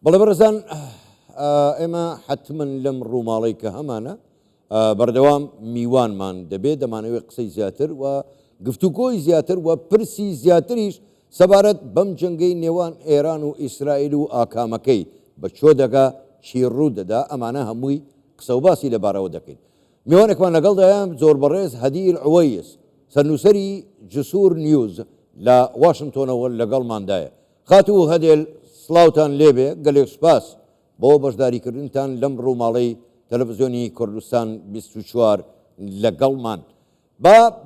بەڵێ بەڕێزان ئێمە حتمما لەم ڕووماڵەی کە هەمانە بەردەوام میوانمان دەبێت دەمانەوێت قسەی زیاتر و گفتوگۆی زیاتر و پرسی زیاتریش سەبارەت بەم جەنگەی نێوان ئێران و ئیسرائیل و ئاکامەکەی بە چۆ دەگا چی ڕوو دەدا ئەمانە هەمووی قسە و باسی لەبارەوە دەکەین. میوانێکمان لەگەڵدایە زۆر بەڕێز هەدیل عوەیس سەرنووسەری جسوور نیوز لە واشنگتۆنەوە لەگەڵماندایە. خاتو هەدێل سڵاوتان لێبێ گەلێک سوپاس بۆ بەشداریکردنتان لەم ڕووماڵەی تەلەڤیزیۆنی کوردستان 24 لەگەڵمان.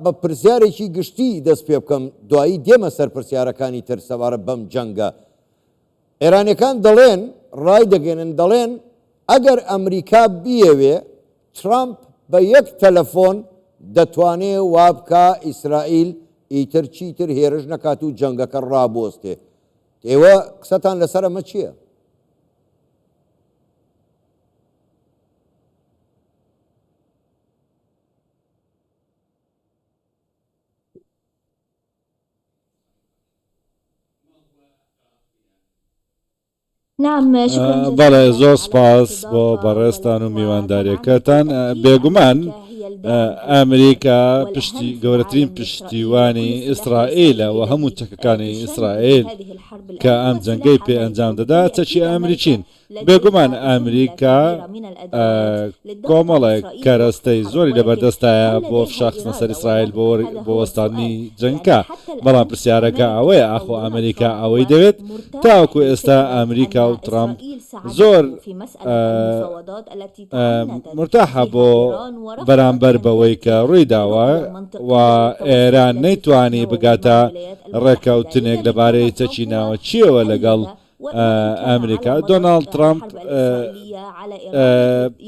بە پرسیارێکی گشتی دەست پێ بکەم دوایی دێمە سەر پرسیارەکانی تر سەبارەت بەم جەنگە. ئێرانیەکان دەڵێن ڕای دەگەێنن دەڵێن ئەگەر ئەمریکا بیەوێ ترامپ بە یەک تەلەفۆن دەتوانێت وا بکە ئیسرائیل ئیتر چیتر هێرش نەکات و جەنگەکە ڕابۆستێ. ئێوە قسەتان لەسەر ئەمە چییە؟ بەڵێ زۆر سپاس بۆ بەڕێستان و میوانداریەکەتان. بێگومان ئەمریکا گەورەترین پشتیوانی ئیسرائیلە و هەموو چەکەکانی ئیسرائیل کە ئەم جەنگەی پێ ئەنجام دەدا چەکی ئەمریکین. بێگومان ئەمریکا کۆمەڵێک کەرەستەی زۆری لەبەردەستایە بۆ فشاخستنە سەر ئیسرائیل بۆ وەستانی جەنگکە، بەڵام پرسیارەکە ئەوەیە ئاخۆ ئەمریکا ئەوەی دەوێت تاوەکو ئێستا ئەمریکا و ترامپ زۆر مرتاحە بۆ بەرامبەر بەوەی کە ڕووی داوە و ئێران نەیتوانی بگاتە ڕێکەوتنێک لەبارەی چەکی ناوە چیەوە لەگەڵ ئەمریکا. دۆناڵد ترامپ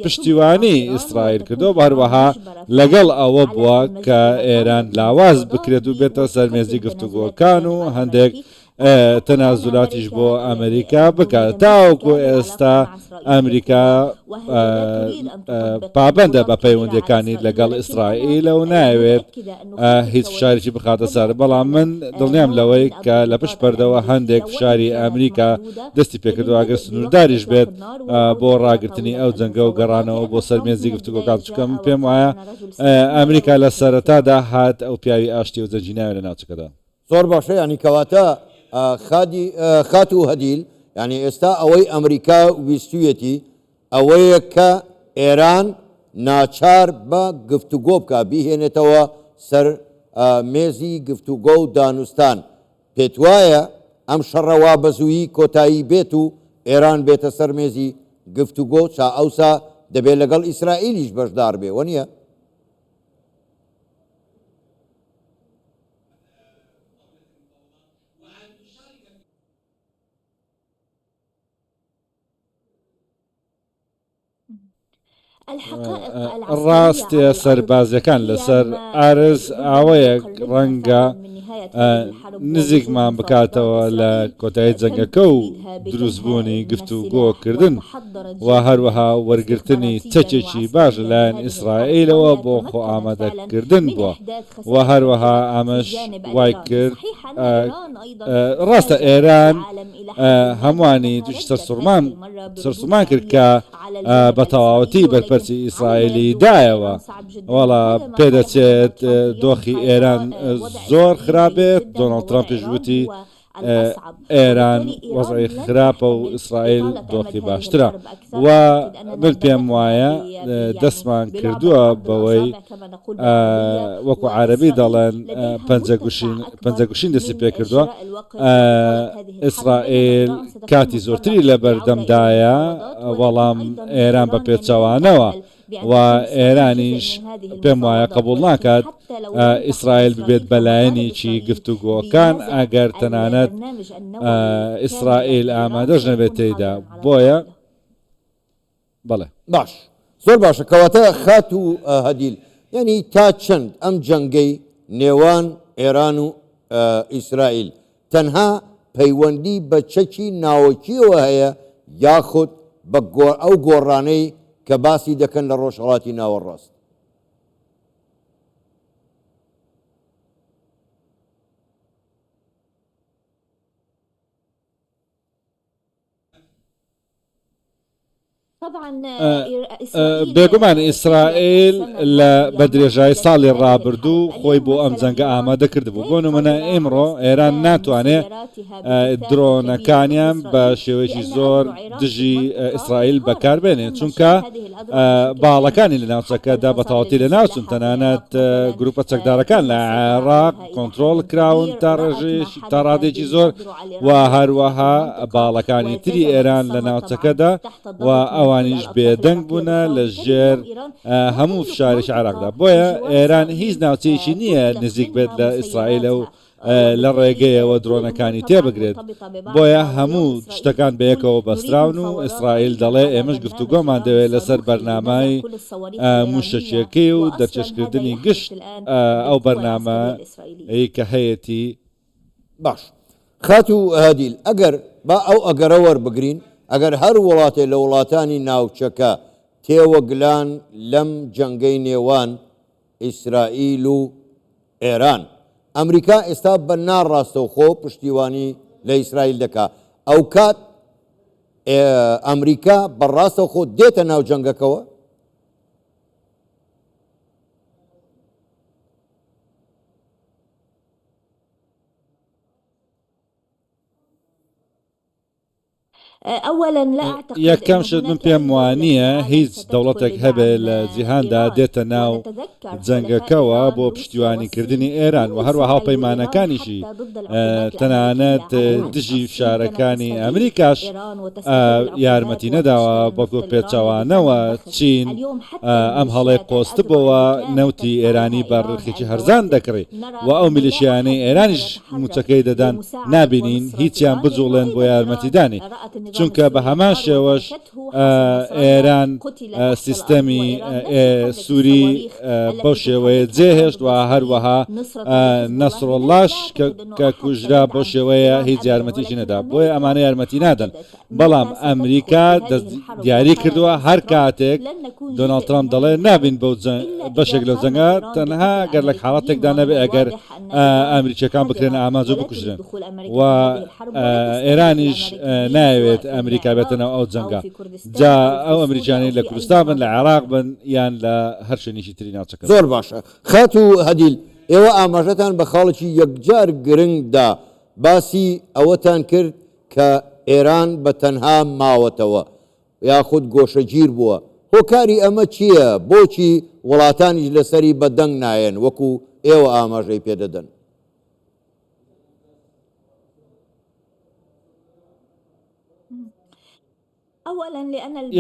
پشتیوانی ئیسرائیل کردو هەروەها لەگەڵ ئەوە بووە کە ئێران لاواز بکرێت و بێتە سەرمێزی گفتوگۆکان و هەندێک تەنازولاتیش بۆ ئەمریکا بکات. تاوەکو ئێستا ئەمریکا پابەندە بە پەیوەندیەکانی لەگەڵ ئیسرائیلە و ناوێت هیچ فشارێکی بخاتە سەر، بەڵام من دڵنیام لەوەی کە لە پشت پەردەوە هەندێک فشاری ئەمریکا دەستی پێکردو ئەگەر سنوورداریش بێت بۆ ڕاگررتنی ئەو جەنگە و گەڕانەوە بۆ سەرمێزی گفتوگۆکان چکەم پێم وایە ئەمریکا لە سەرەتادا هات ئەو پیاوی ئاشتی و جەنجی ناوێت لە ناوچەکەدا. زۆر باشە، ینی کەواتە خات و هەدیل ینی ئێستا ئەوەی ئەمریکا ویستویەتی ئەوەیە کە ئێران ناچار بە گفتوگۆ بکە بیهێنێتەوە سەر مێزی گفتوگۆ و دانوستان. پێت وایە ئەم شەڕەوا بەزوویی کۆتایی بێت و ئێران بێتە سەر مێزی گفتوگۆ چا ئەوسا دەبێت لەگەڵ ئیسرائیلیش بەشدار بێ وە نییە؟ ڕاستە سەربازەکان لەسەر ئارز ئاوەیەک ڕەنگە نزیکمان بکاتەوە لە کۆتایی جەنگەکە و دروستبوونی گفتوگۆکردن و هەروەها وەرگرتنی چەکێکی باش لەلایەن ئیسرائیلەوە بۆ خۆ ئامادەکردن بووە و هەروەها ئەمەش وای کرد ڕاستە ئێران هەمووانی توش سەرسومان کرد کە بە تەواوەتی بەرپەرچی ئیسرائیلی دایەوە. وەڵا پێدەچێت دۆخی ئێران زۆر خراپێت. دۆناڵد ترامپیش وتی ئێران وەزعی خراپە و ئیسرائیل دۆخی باشترە و من پێم وایە دەستمان کردووە بەوەی وەکو عەرەبی دەڵێن پەنجەگوشین دەستی پێ کردووە. ئیسرائیل کاتی زۆرتری لە بەردەمدایە بەڵام ئێران بە پێچەوانەوە و ئێرانیش پێم وایە قبول ناکات ئیسرائیل ببێت بەلایەنێکی گفتوگۆکان ئەگەر تەنانەت ئیسرائیل ئامادەش نەبێت تێیدا. بۆیە بەڵێ باش، زۆر باشە. کەواتە خات و هەدیل یعنی تا چەند ئەم جەنگەی نێوان ئێران و ئیسرائیل تەنها پەیوەندی بە چەکی ناوەکیەوە هەیە یاخود بە ئەو گۆڕانەی کە باسی دەکەن لە ڕۆژهەڵاتی ناوەڕاست؟ طبعا بێگومان ئیسرائیل لە بەدرێژای ساڵی ڕابردوو خۆی بۆ ئەم جەنگە ئامادەکرد بوو. بۆ نمونە ئێمڕۆ ئێران ناتوانێت درۆنەکانیان بە شێوەیەکی زۆر دژی ئیسرائیل بەکاربێنێت، چونکە باڵەکانی لە ناوچەکەدا بەتەواوەتی لە ناوچون، تەنانەت گروپە چەکدارەکان لە عێراق کۆنتڕۆڵ کراون تا ڕادێکی زۆر و هەروەها باڵەکانی تری ئێران لە ناوچەکەدا و ئەوانیش بێدەنگ بوونە لە ژێر هەموو فشارێکی عێراقدا. بۆیە ئێران هیچ ناوچەیەکی نییە نزیک بێت لە ئیسرائیلە و لە ڕێگەیەوە درۆنەکانی تێبگرێت. بۆیە هەموو شتەکان بەیەکەوە بەستراون و ئیسرائیل دەڵێ ئێمەش گفتوگۆمان دەوێت لەسەر بەرنامای موشەچیەکەی و دەرچێشکردنی گشت ئەو بەرنامە کە هەیەی. باش خات و هادیل ئەگەر با ئەو ئەگەرە وەربگرین، ئەگەر هەر وڵاتێ لە وڵاتانی ناوچەکە تێوەگلان لەم جەنگەی نێوان ئیسرائیل و ئێران، ئەمریکا ئێستا بە ناڕاستەوخۆ پشتیوانی لە ئیسرائیل دەکا، ئەو کات ئەمریکا بەڕاستەوخۆ دێتە ناو جەنگەکەوە؟ یەکەم شت من پێم وانە هیچ دەوڵەتێک هەبێ لە جیهاندا دێتە ناو جەنگەکەوە بۆ پشتیوانیکردنی ئێران و هەروە هاوپەیمانەکانیشی تەنانەت دژی فشارەکانی ئەمریکاش یارمەتی نەداوە بەڵکو پێچەوانەوە چین ئەم هەڵەی قۆستبەوە نەوتی ئێرانی بەڕێخێکی هەرزان دەکڕێت و ئەو میلیشیانەی ئێرانیش موچەکەی دەدان نابینین هیچیان بجوڵێن بۆ یارمەتیدانی، چونکە بە هەمان شێوەش ئێران سیستەمی سووری بەو شێوەیە جێهێشت و هەروەها نەسڕۆڵاش کە کوژرا بۆ شێوەیە هیچ یارمەتیشی نەدا، بۆیە ئەمانە یارمەتی نادەن. بەڵام ئەمریکا دیاری کردووە هەر کاتێک دۆناڵد ترامپ دەڵێ نابین بەشێک لەو جەنگە تەنها گەر لە حاڵەتێکدا نەبێ ئەگەر ئەمریکیەکان بکرێنە ئاماجە بکوژرێن و ئێرانیش ناوێت ئەمریکا بێتەنەوە ئەو جەنگە. جا ئەو ئەمریکانی لە کوردستان بن، لە عێراق بن، یان لە هەر شوێنێکی تری ناوچەکە. زۆر باشە. خات و هەدیل، ئێوە ئاماژەتان بە خاڵێکی یەکجار گرنگدا باسی ئەوەتان کرد کە ئێران بە تەنها ماوەتەوە یاخود گۆشەگیر بووە. هۆکاری ئەمە چییە؟ بۆچی وڵاتانیش لەسەری بەدەنگ نایەن وەکو ئێوە ئاماژەی پێدەدەن؟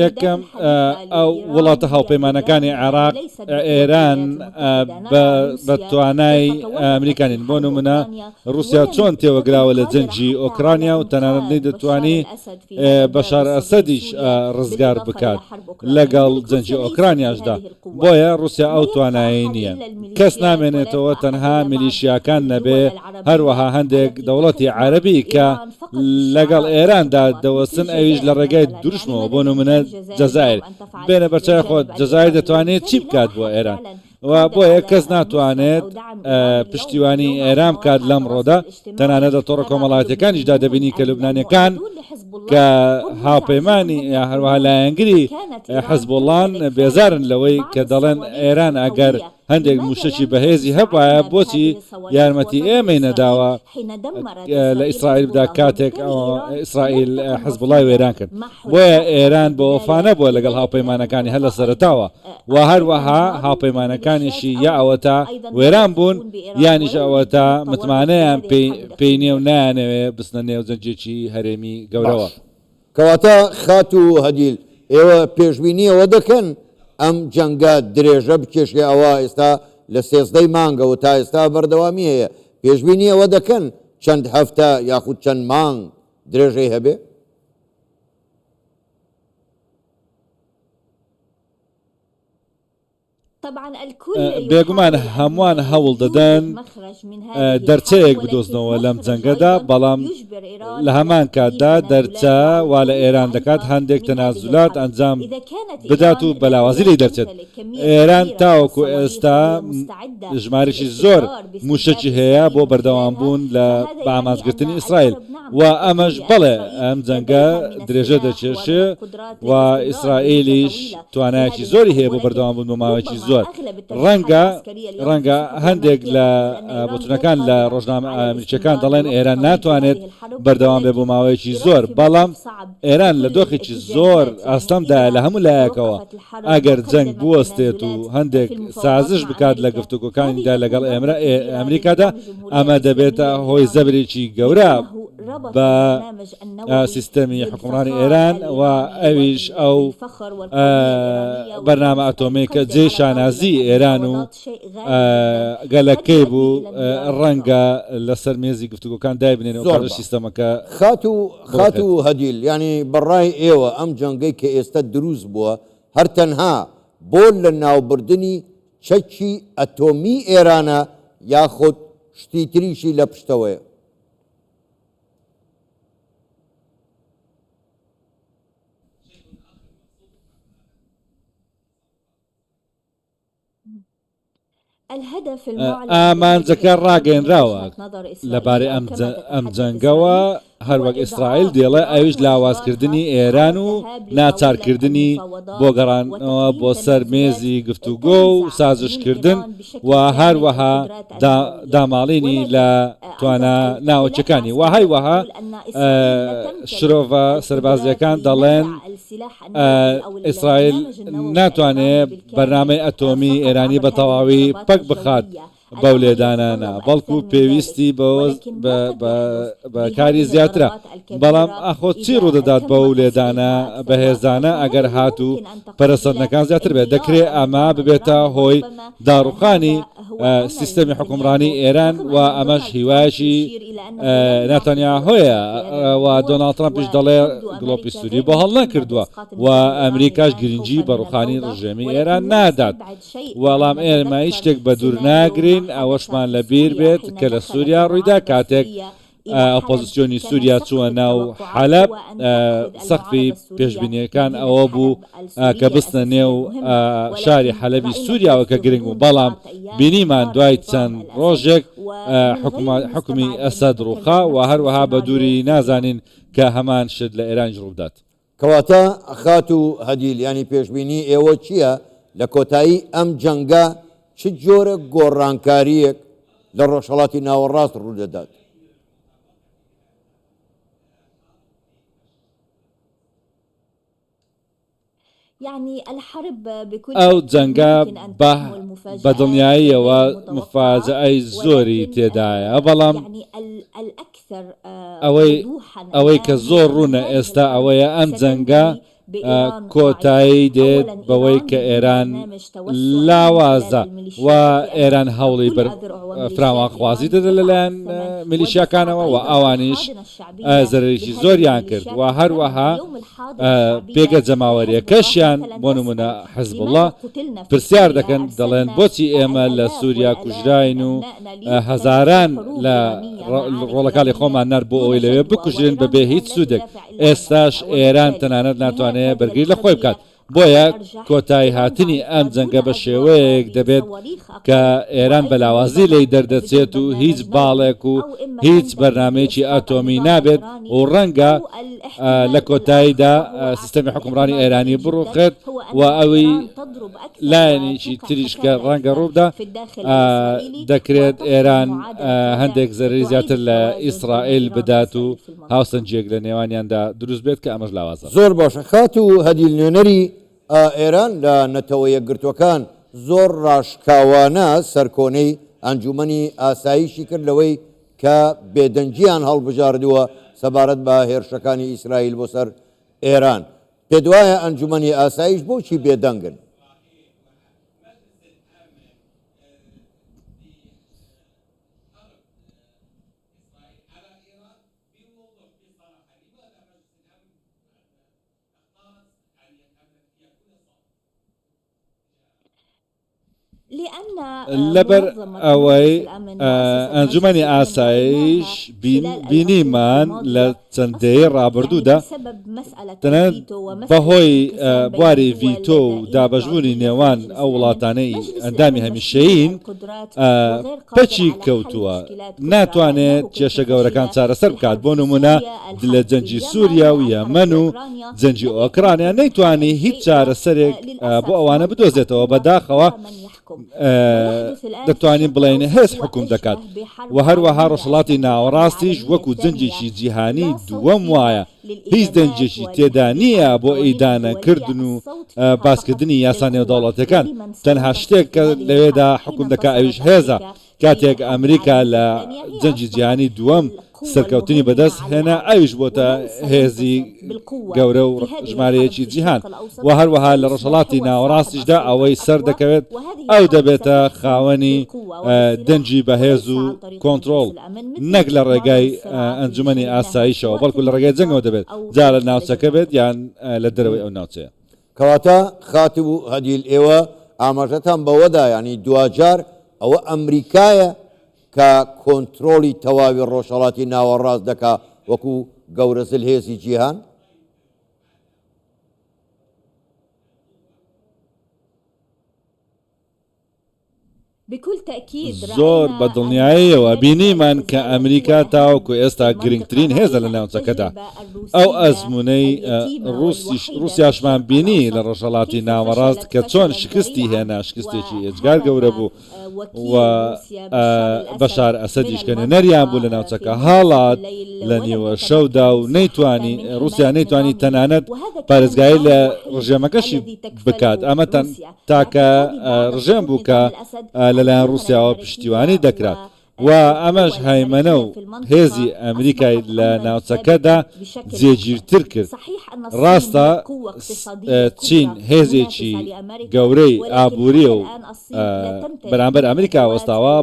یەکەم ئەو وڵاتە هاوپەیمانەکانی عێراق ئێران بە توانای ئەمریکانین. بۆ نمونە رووسیا چۆن تێوەگراوە لە جەنگی ئۆکرانیا و تەنانەت دەتوانی بەشار ئەسەدیش ڕزگار بکات لەگەڵ جەنگی ئۆکرانیاشدا. بۆیە رووسیا ئەو توانایی نییە، کەس نامێنێتەوە تەنها میلیشیاکان نەبێ، هەروەها هەندێک دەوڵەتی عەرەبی کە لەگەڵ ئێراندا دەوەستن ئەویش لە ڕێگای دروشمەوە. بۆ نمونە جەزایر بێنە بەرچای خۆت، جەزایر دەتوانێت چی بکات بۆ ئێران و بۆیە کەس ناتوانێت پشتیوانی ئێران بکات لەم ڕۆدا. تەنانەت لە تۆڕە کۆمەڵایەتەکانیشدا دەبینی کە لوبنانیەکان کە هاوپەیمانی هەروەها لایەنگری حەزبوڵان بێزارن لەوەی کە دەڵێن ئێران ئەگەر هەندێک موشەی بەهێزی هەبایە بۆچی یارمەتی ئێمەی نەداوە لە ئیسرائیل بدا کاتێک ئیسرائیل حەزبوڵای وێران کرد. بۆیە ئێران بە وەفانە بووە لەگەڵ هاوپەیمانەکانی هەر لە سەرەتاوە و هەروەها هاوپەیمانەکانیشی یا ئەوەتا وێران بوون یانیش ئەوەتا متمانەیان پێی نێو نایانەوێ بستنە نێو جەنگێکی هەرێمی گەورەوە. کەواتە خات و هەدیل، ئێوە پێشبینیەوە دەکەن ئەم جەنگە درێژە بکێشێ ئەوە ئێستا لە 13 مانگەوە تا ئێستا بەردەوامی هەیە، پێشبینیەوە دەکەن چەند هەفتە یاخود چەند مانگ درێژەی هەبێ؟ طبعا الكل بێگومان يحاول هەمووان أن هەوڵ يوجد دەدەن مخرج من هذه دەرچەیەک الحرب، بدۆزنەوە ولكن لەم مخرج جەنگەدا أيضا بەڵام يجبر إيران لە على هەمان تقديم کاتدا تنازلات دەرچە وا لە وعقود ئێران دەکات ضعيفة هەندێک من هذه تەنازلات الحرب. ئەنجام إذا كانت بدات و إيران بەلاوازی لا لی دەرچێت تمتلك كمية ئێران كبيرة من تاوەکو الصواريخ ئێستا وهي مستعدة ژمارەی في زۆر الاستمرار باستهداف موشەکی هەیە بۆ إسرائيل من بەردەوامبوون خلالها، لە فهذا يعني بامازگرتنی أن ئیسرائیل الحرب نعم و ئەمەش بالتأكيد بڵێ إسرائيل ئەم جەنگە لديها من درێژە السلاح دەچێشێ ومن القدرات و للاستمرار لمدة ئیسرائیلیش طويلة في توانایکی هذه زۆری الحرب، هەیە بۆ ولكن بەردەوام بوون بۆ ماوەیەکی ربما زۆر أغلب الترجيحات العسكرية اليوم ڕەنگە تصفه هەندێک الأمريكية لە تقول أن إيران غير بۆچوونەکان لە قادرة ڕۆژنامە على ئەمریکیەکان الاستمرار دەڵێن لوقت ئێران طويل في ناتوانێت هذه الحرب، بەردەوام بێ بۆ ولكن ماوەیەکی إيران زۆر في بەڵام موقف صعب ئێران لە بكل دۆخێکی زۆر الاتجاهات. يعني ئاستەمدا لە إذا هەموو لایەکەوە توقفت الحرب ئەگەر جەنگ وقدمت بوەستێت و تنازلات هەندێک في المفاوضات سازش مع بکات لە أمريكا، گفتوگۆکانیدا هذه لەگەڵ تكون ضربة كبيرة ئەمریکادا لنظام الجمهورية ئەمە دەبێتە الإسلامية هۆی الإيراني، زەبرێکی گەورە لأنه ربط بە البرنامج النووي سیستەمی حکومڕانی بالفخار ئێران و الإيراني ئەویش ئەو وبالفخر والقومية الإيرانية، بەرنامە واليوم ئەتۆمیکە يقدم جێ على شانازی طاولة ئێران و المفاوضات شيء غالي جدا قد گەلەکەی يؤدي بوو إلى انهيار النظام. ڕەنگە لەسەر مێزی گفتوگۆکان دایبنێنەوە زۆر کار بە. سیستەمەکە خات و هەدیل ینی بەڕای ئێوە ئەم جەنگەی کە ئێستا دروست بووە هەر تەنها بۆ لە ناوبردننی چەکی ئەتۆمی ئێرانە یاخود شتی تریشی لە پشتەوەیە. الهدف المعلن ئامانجەکە ڕاگەیەنراوە لەبارەی ئەم جەنگەوە هەروەک ئیسرائیل دێڵێ ئەویش لاوازکردنی ئێران و ناچارکردنی بۆ گەڕانەوە بۆ سەر مێزی گفتوگۆ و سازشکردن و هەروەها داماڵینی لە توانە ناوچەکانی و هەیوەها شرۆڤە سەربازیەکان دەڵێن ئیسرائیل ناتوانێت بەرنامەی ئەتۆمی ئێرانی بە تەواوی پەک بخات بەو لێدانانە بەڵکو پێویستی بە کاری زیاترە بەڵام ئاخۆ چی ڕوودەدات بە و لێدانە بەهێزانە ئەگەر هات و پەرسەندنەکان زیاتر بێت دەکرێت ئەمە ببێتە هۆی داڕوخانی سیستەمی حکومڕانی ئێران و ئەمەش هیواشی ناتەنیا هۆیە و دۆناڵد ترامپیش دەڵێ گڵۆپی سووری بۆ هەڵ نەکردووە و ئەمریکاش گرنگی بە ڕوخانی ڕژێمی ئێران نادات وەڵام ئێمە هیچ شتێک بە دوور ناگرین ئەوەشمان لە بیر بێت کە لە سووریا ڕوویدا کاتێک ئۆپۆزیسیۆنی سووریا چووە ناو حەلەب سەقفی پێشبینیەکان ئەوە بوو کە بستنە نێو شاری حەلەبی سووریاوە کە گرنگ بوو بەڵام بینیمان دوای چەند ڕۆژێک حکومی ئەسەد ڕووخا و هەروەها بە دووری نازانین کە هەمان شت لە ئێران ڕوودات. کەواتە خات و هەدیل ینی پێشببینی ئێوە چییە لە کۆتایی ئەم جەنگە چ جۆرە گۆڕانکاریەک لە ڕۆژهەڵاتی ناوەڕاست ڕوودەدات؟ ئەو جەنگە بە دڵنیاییەوە مفاجعەی زۆری تێدایە بەڵام ئەوەی کە زۆر ڕوونە ئێستا ئەوەیە ئەم جەنگە کۆتایی دێت بەوەی کە ئێران لاوازە و ئێران هەوڵی فراوانخوازی دەدە لەلایەن میلیشیاکانەوە و ئەوانیش زەرێکی زۆریان کرد و هەروەها پێگە جەماوەریەکەشیان بۆ نمونە حزب الله پرسیار دەکەن دەڵێن بۆچی ئێمە لە سووریا کوژراین و هەزاران لە ڕۆڵەکانی خۆمان نەر بۆ ئەوەی لەوێ بکوژرێن بەبێ هیچ سوودێک ئێستاش ئێران تەنانەت ناتوانێت بەرگری لە خۆی بکات بۆیە کۆتایی هاتنی ئەم جەنگە بە شێوەیەک دەبێت کە ئێران بەلاوازی لی دەردەچێت و هیچ باڵێک و هیچ بەرنمەیەکی ئاتۆمی نابێت و ڕەنگە لە کۆتاییدا سیستەمی حکومڕانی ئێرانی بڕوخێت و ئەوەی لایەنێکی تریشکە ڕەنگە ڕوودا دەکرێت ئێران هەندێک زەرری زیاتر لە ئیسرائیل بدات و هاوسەنجێک لە نێوانیاندا دروست بێت کە ئەمەش لاوازە. زۆر باشە خات و هەدیل نوێنەری ئێران لە نەتەوە یەکگرتوەکان زۆر ڕاشکاوانە سەرکۆنەی ئەنجومەنی ئاسایشی کرد لەوەی کە بێدەنجیان هەڵبژاردووە سەبارەت بە هێرشەکانی ئیسرائیل بۆ سەر ئێران. پێ دوایە ئەنجومەنی ئاسایش بۆچی بێدەنگن؟ لەبەر ئەوەی ئەنجومەنی ئاسایش بینیمان لە چەندەیە ڕابردوودا تەنانەت بەهۆی بواری ڤیتۆ و دابەشبوونی نێوان ئەو وڵاتانەی ئەندامی هەمیشەیین پەچی کەوتووە ناتوانێت کێشە گەورەکان چارەسەر بکات بۆ نمونە لە جەنجی سووریا و یەمەن و جەنجی ئۆکرانیا نەیتوانی هیچ چارەسەرێک بۆ ئەوانە بدۆزێتەوە بەداخەوە دەتوانین بڵێن هێز حکوم دەکات و هەروەها ڕۆژهەڵاتی ناوەڕاستیش وەکو جەنجێکی جیهانی دووەم وایە هیچ دەنجێکی تێدا نییە بۆ ئەیدانەکردن و باسکردنی یاسا نێودەوڵەتەکان تەنها شتێک کە لەوێدا حکوم دەکات ئەویش هێزە کاتێک ئەمریکا لە جەنجی جیهانی دووەم سەرکەوتنی بەدەست هێنا ئەویش بۆتە هێزی گەورە و ژمارەیەکی جیهان و هەروەها لە ڕۆژهەڵاتی ناوەڕاستیشدا ئەوەی سەر دەکەوێت ئەو دەبێتە خاوەنی دەنجی بەهێز و کۆنتترۆل نەک لە ڕێگای ئەنجومەنی ئاساییشەوە بەڵکو لە ڕێگای جەنگەوە دەبێت جا لە ناوچەکە بێت یان لە دەرەوەی ئەو ناوچەیە کەواتە خاتب و هەدیل ئێوە ئاماژەتان بەوەدا ینی دوجار ئەوە ئەمریکایە کە کۆنتترۆلی تەواوی ڕۆژهەڵاتی ناوەڕاست دەکا وەکو گەورەزل هێزی جیهان زۆر بە دڵنیاییەوە بینیمان کە ئەمریکا تاوەکو ئێستا گرنگترین هێزە لە ناوچەکەدا ئەو ئەزمونەی رووسیاشمان بینی لە ڕۆژهەڵاتی ناوەڕاست کە چۆن شکستی هێنا شکستێکی ئێجگار گەورە بوو و بەشار ئەسەدیش کە نەریان بوو لە ناوچەکە هاڵات لە نیوە شەودا و نەیتوانی رووسیا نەیتوانی تەنانەت پارێزگایی لە ڕژێمەکەشی بکات ئەمە تاکە ڕژێم بوو کە لەلایەن رووسیاوە پشتیوانی دەکرات و ئەمەش هایمەنە و هێزی ئەمریکای لە ناوچەکەدا جێگیرتر کرد ڕاستە چین هێزێکی گەورەی ئابووریە و بەرامبەر ئەمریکا وەستاوە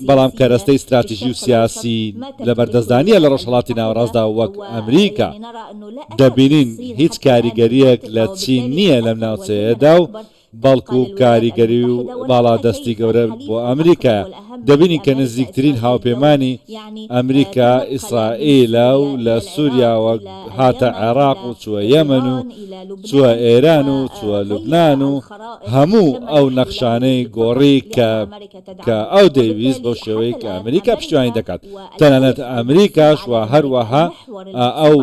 بەڵام کەرەستەی استراتیژی و سیاسی لە بەردەستدانیە لە ڕۆژهەڵاتی ناوەڕاستدا وەک ئەمریکا دەبینین هیچ کاریگەریەک لە چین نییە لەم ناوچەیەدا و بەڵکو کاریگەری و باڵادەستی گەورە بۆ ئەمریکا دەبینی کە نزیکترین هاوپەیمانی ئەمریکا ئیسرائیلە و لە سووریاوە هاتە عێراق و چووە یەمەن و چووە ئێران و چووە لوبنان و هەموو ئەو نەخشانەی گۆڕی کە ئەو دەیویست بەو شێوەیە کە ئەمریکا پشتیوانی دەکات تەنانەت ئەمریکاش و هەروەها ئەو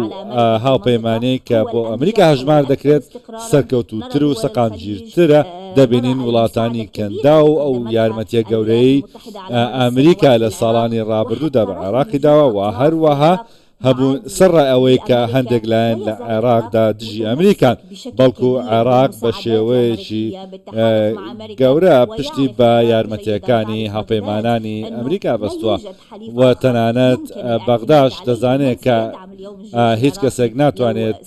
هاوپەیمانەی کە بۆ ئەمریکا هەژمار دەکرێت سەرکەوتووتر و سەقامگیرترە دەبینین وڵاتانی کەندا و ئەو یارمەتیە گەورەی ئەمریکا لە ساڵانی ڕابردوودا بە عێراقی داوە و هەروەها هەبوو سەرڕ ئەوەی کە هەندێک لایەن لە عێراقدا دژی ئەمریکان بەڵکو عێراق بە شێوەیەکی گەورە پشتی بە یارمەتیەکانی هاوپەیمانانی ئەمریکا بەستووە و تەنانەت بەغداش دەزانێت کە هیچ کەسێک ناتوانێت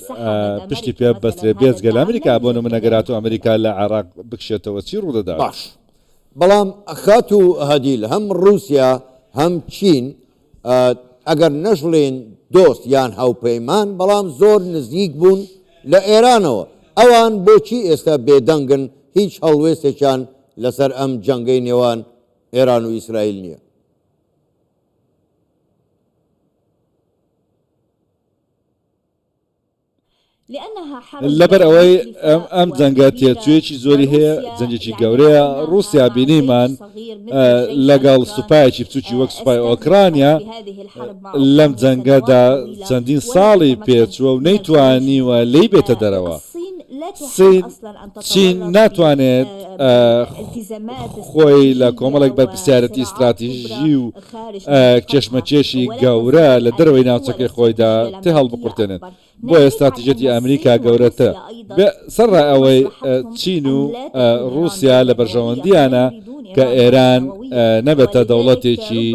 پشتی پێ بەسترێ بێزگە لە ئەمریکا بۆ نمونەگەرات و ئەمریکا لە عێراق بکشێتەوە چی ڕوودەدات باش بەڵام خات و هەدیل هەم رووسیا هەم چین ئەگەر نەژڵێن دۆست یان هاوپەیمان بەڵام زۆر نزیک بوون لە ئێرانەوە ئەوان بۆچی ئێستا بێدەنگن هیچ هەڵوێستێکیان لەسەر ئەم جەنگەی نێوان ئێران و ئیسرائیل نییە لەبەر ئەوەی ئەم جەنگە تێچوویەکی زۆری هەیە جەنگێکی گەورەیە رووسیا بینیمان لەگەڵ سوپایەکی بچووکی وەک سوپای ئۆکرانیا لەم جەنگەدا چەندین ساڵی پێچووە و نەیتوانیوە لی بێتە دەرەوە چین ناتوانێت خۆی لە کۆمەڵێک بەرپرسیارەتی استراتیژی و کێشمەکێشی گەورە لە دەرەوەی ناوچەکەی خۆیدا تێ هەڵبقورتێنێت بۆیە استراتیژەتی ئەمریکا گەورەتە سەرڕای ئەوەی چین و رووسیا لە بەرژەوەندیانە کە ئێران نەبێتە دەوڵەتێکی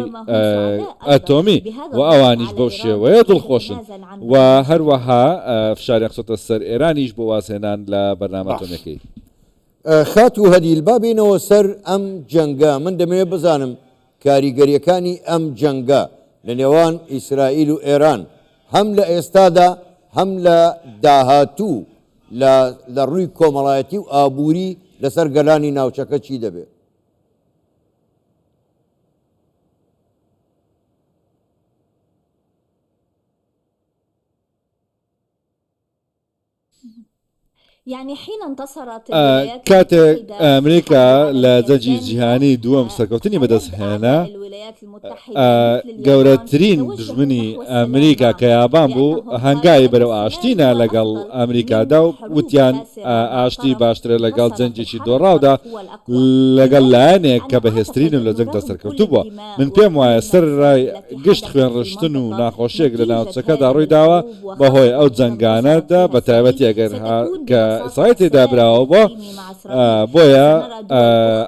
ئەتۆمی و ئەوانیش بەو شێوەیە دڵخۆشن و هەروەها فشاری قسەتە سەر ئێرانیش بۆ واسهێنان لە بەرنامەتۆنەکەی خات و هەدیل بابینەوە سەر ئەم جەنگە من دەمەوێت بزانم کاریگەریەکانی ئەم جەنگە لە نێوان ئیسرائیل و ئێران هەم لە ئێستادا هەم لە داهاتوو لە ڕووی کۆمەڵایەتی و ئابووری لەسەر گەلانی ناوچەکە چی دەبێت؟ کاتێک ئەمریکا لە جەنگی جیهانی دووەم سەرکەوتنی بەدەستهێنا گەورەترین دژمنی ئەمریکا کە یابان بوو هەنگاوی بەرەو ئاشتینە لەگەڵ ئەمریکادا و وتیان ئاشتی باشترە لەگەڵ جەنگێکی دۆڕاودا لەگەڵ لایەنێک کە بەهێزترین و لە جەنگدا سەرکەوتوو بووە. من پێم وایە سەر ڕای گشت خوێنڕشتن و ناخۆشیێک لە ناوچەکەدا ڕووی داوە بەهۆی ئەو جەنگانەدا بە تایبەتی ئەگەر کە ئیسرائیل تێدا براوە بۆ بۆیە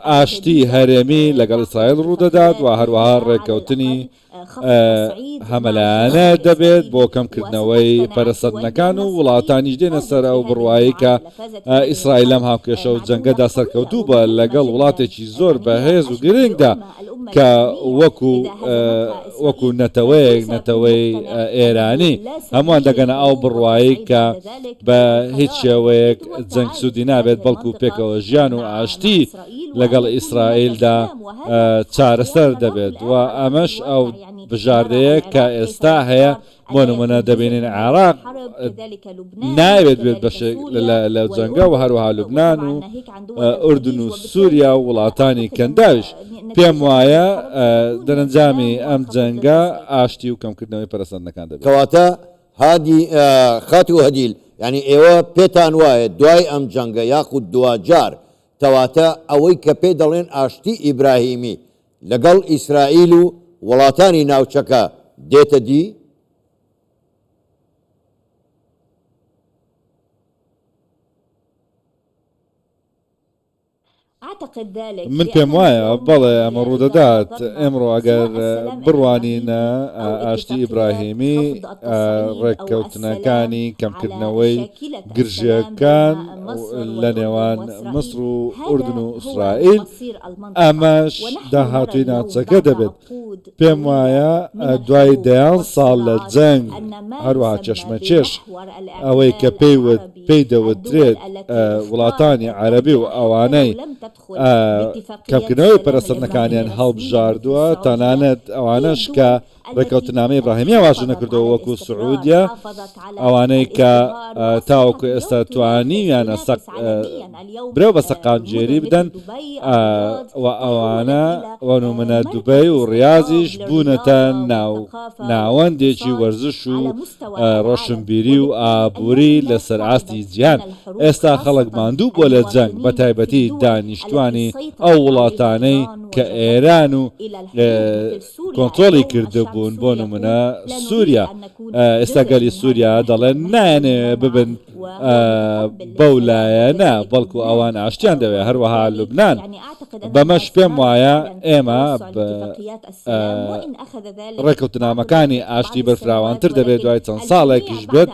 ئاشتی هەرێمی لەگەڵ ئیسرائیل ڕوودەدات و هەروەها ڕێککەوتنی هەمەلایانە دەبێت بۆ کەمکردنەوەی پەرەسەندنەکان و وڵاتانیش دێنە سەر ئەو بڕوایی کە ئیسرائیل لەم هاوکێشە و جەنگەدا سەرکەوتوو بە لەگەڵ وڵاتێکی زۆر بەهێز و گرنگدا کە وەکو نەتەوەی ئێرانی هەمووان دەگەنە ئەو بڕوایی کە بە هیچ شێوەیەک جەنگ سوودی نابێت بەڵکو پێکەوە ژیان و ئاشتی لەگەڵ ئیسرائیلدا چارەسەر دەبێت و ئەمەش ئەو بژاردەیە کە ئێستا هەیە بۆ نمونە دەبینین عێراق ناوێت بێت بەشێک لە جەنگە و هەروەها لوبنان و ئوردن و سووریا و وڵاتانی کەنداویش پێم وایە دەرەنجامی ئەم جەنگە ئاشتی و کەمکردنەوەی پەرەسەندنەکان دەبێت. کەواتە هادی خاتی و هەدیل یعنی ئێوە پێتان وایە دوای ئەم جەنگە یاخود دوجار کەواتە ئەوەی کە پێ دەڵێن ئاشتی ئیبراهیمی لەگەڵ ئیسرائیل و وڵاتانی ناوچەکە دێتە دی؟ من پێم وایە بەڵێ ئەمە ڕوودەدات ئێمڕۆ ئەگەر بڕوانینە ئاشتی ئیبراهیمی ڕێککەوتنەکانی کەمکردنەوەی گرژیەکان لە نێوان مەسر و ئوردن و ئیسرائیل ئەمەش داهاتووی ناوچەکە دەبێت. پێم وایە دوای دەیان ساڵ لە جەنگ هەروەها چەشمەچێش ئەوەی کە پێی دەوترێت وڵاتانی عەرەبی و ئەوانەی کەمکردنەوەی پەرەسەندنەکانیان هەڵبژاردووە تەنانەت ئەوانەش کە ڕێککەوتنامەی ئیبراهیمی واژە نەکردەوە وەکو سعودیا ئەوانەی کە تاوەکو ئێستا توانیویانە برەو بە سەقامگێری بدەن و ئەوانە وەنمونە دوبەی و ڕیازیش بوونەتە ناوەندێکی وەرزش و ڕۆشنبیری و ئابووری لەسەر ئاستی جیهان. ئێستا خەڵک ماندوو بۆ لە جەنگ بە تایبەتی دانیشتوانی ئەو وڵاتانەی کە ئێران و کۆنتڕۆڵی کردبوون بۆ نمونە سووریا. ئێستا گەلی سووریا دەڵێن نایەنێ ببن بەو لایەنە بەڵکو ئەوان ئاشتیان دەوێت هەروەها لوبنان. بەمەش پێم وایە ئێمە ڕێککەوتنامەکانی ئاشتی بەرفراوانتر دەبێت دوای چەند ساڵێکیش بێت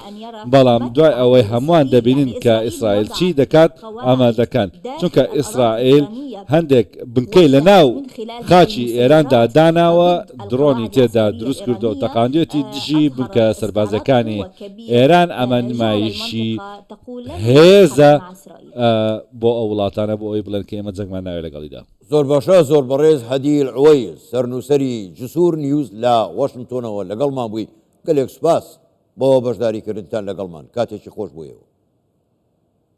بەڵام دوای ئەوەی هەمووان دەبینین کە ئیسرائیل چی دەکات ئامادەکەن چونکە ئیسرائیل هەندێک بنکەی لە ناو خاچی ئێراندا داناوە درۆنی تێدا دروست کردو و تەقاندوێتی دژی بنکە سەربازەکانی ئێران ئەمە نمایشی هێزە بۆ ئەو وڵاتانە بۆ ئەوی بڵێن کە ئێمە جەنگمان ناوێت لەگەڵیدا. زۆر باشە زۆر بەڕێز هەدیل عوەیز سەرنووسەری جسوور نیوز لە واشنگتۆنەوە لەگەڵمان بووی گەلێک سوپاس بۆ بەشداریکردنتان لەگەڵمان کاتێکی خۆش بوویەوە.